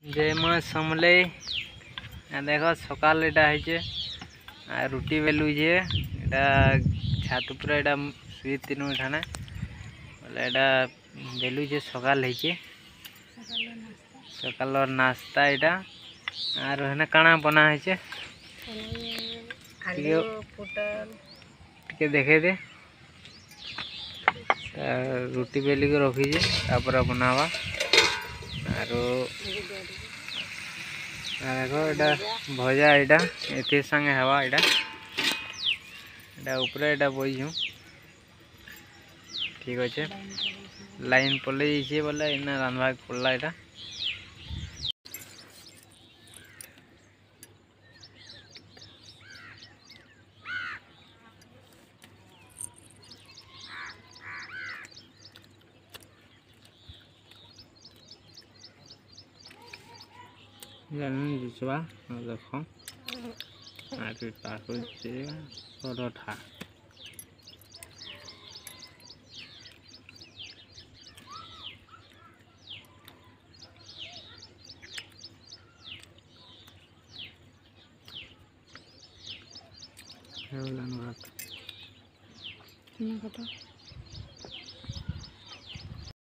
जय माँ समले देख सकाल ये रुटी बेलुजे छात पर शुई तीन ठाने बोले बेलुजे सकाल सकाल नाश्ता यहाँ और हेना काना बना है देखे दे रुटी बेलिक रखीजे तापर बनावा देखो एटा भजा यहाँ ये संगे हवा यहाँ उपरे यहाँ बईछू ठीक अच्छे लाइन पलि बोले इना रांधवा पड़ला यहाँ जिसवा देखो परोठा भात